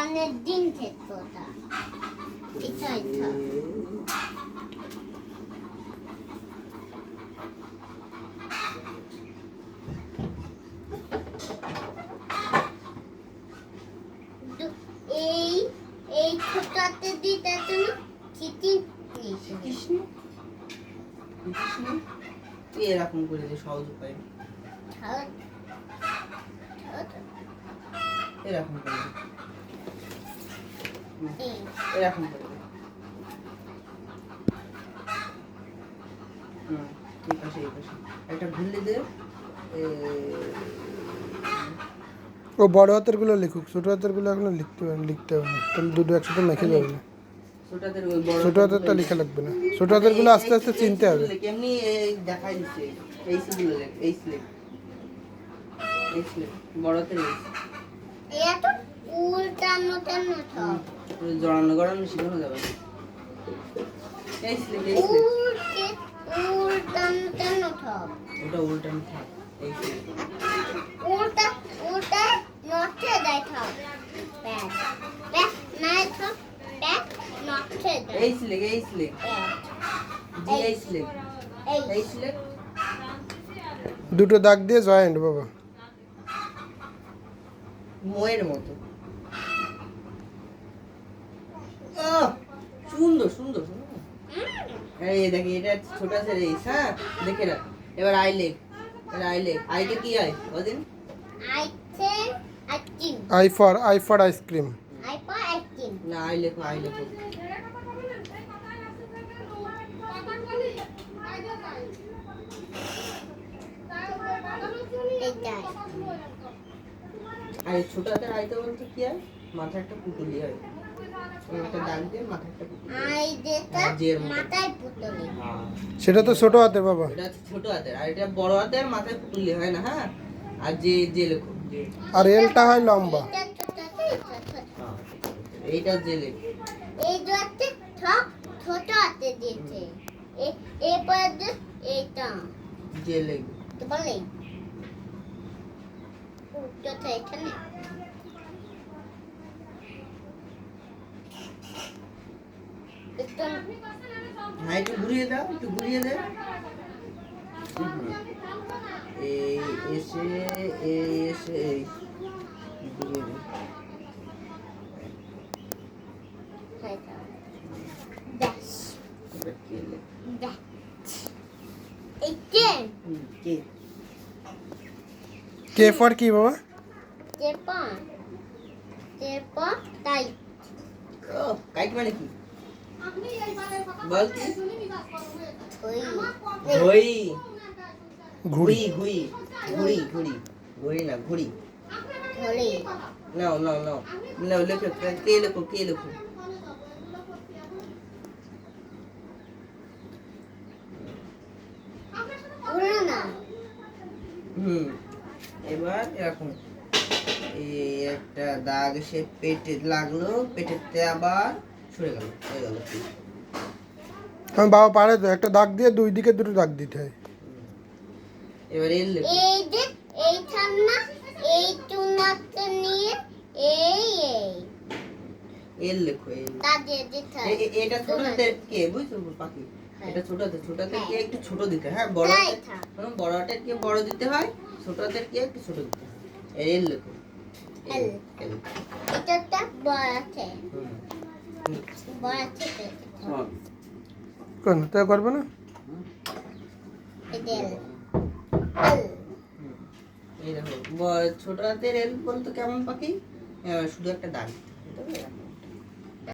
অনেক দিন থেকে ওটা এটা এই ছোটতে দিতে তুমি চিঠি কৃষ্ণ তুই এরকম করে দে সহজ উপায় এরকম করে এরকম করে এই পাশে একটা ঘুরলে দে ও বড় হাতের গুলো লিখুক, ছোট হাতের গুলো এখনো লিখতে হবে না, তাহলে দুটো একসাথে মেখে যাবে না। ছোট হাতেরটা লিখা লাগবে না, ছোট হাতের গুলো আস্তে আস্তে চিনতে হবে। কেমনি দেখাই দিচ্ছে এই সিগুলো লেখ, এই স্লেট বড় হাতের এত উল্টানো কেন সব জড়ানো শিখানো যাবে এই স্লেট উল্টানো কেন সব ওটা উল্টানো থাক এই স্লেট উল্টা নটে দেয় সব ব্যাস নাই সব ব্যাস নটে দেয় এই স্লেট জি এই স্লেট দুটো দাগ দিয়ে জয়েন্ট বাবা, মোয়ের মতো। সুন্দর এই দেখি এটা ছোট আছে রে, হ্যাঁ দেখে রাখ। এবার আই লেখ আইকে কি আই ওদিন আই ফর আইসক্রিম। না আই লেখো আর ছোট হাতের আইতে বলতে কি হয়, মাথায় একটা পুতুলি হয়, একটা দাগ দিয়ে মাথায় একটা পুতুলি। সেটা তো ছোট হাতে বাবা, এটা ছোট হাতের, আর এটা বড় হাতের মাথায় পুতুলি হয় না। হ্যাঁ আর যে লেখো আর এলটা হয় লম্বা। এইটা যে লেখো এই দুটো ছোট হাতে দিয়েছে এরপর এইটা যে লেখো তো বলে উল্টোটা এখানে হ্যাঁ একটু ঘুরিয়ে দে এই এসে এই ঘুরিয়ে দে। কে ফর কি বাবা? কাইট মানে কি বল কি? ঘুড়ি না ঘুড়ি। নাও লেখো কে লেখো এবার এরকম এই একটা দাগ সে পেটে লাগলো, পেটেতে আবার সরে গেল, হয়ে গেল। আমি বাবা পারে তো, একটা দাগ দিয়ে দুই দিকে দুটো দাগ দিতে হয়। এবার এল লেখো এল লেখো এটা ছোট হাতের কে বুঝছো পাখি, এটা ছোট হাতের কে একটু ছোট দিতে হয়, হ্যাঁ বড় হাতের কে বড় দিতে হয়, ছোট হাতের কে একটু ছোট দিতে হয়। এল লেখো এটা বড় আছে কেন তাই করবে না? এই দেখো ছোট হাতের এল বলতো কেমন পাখি, শুধু একটা দাগ।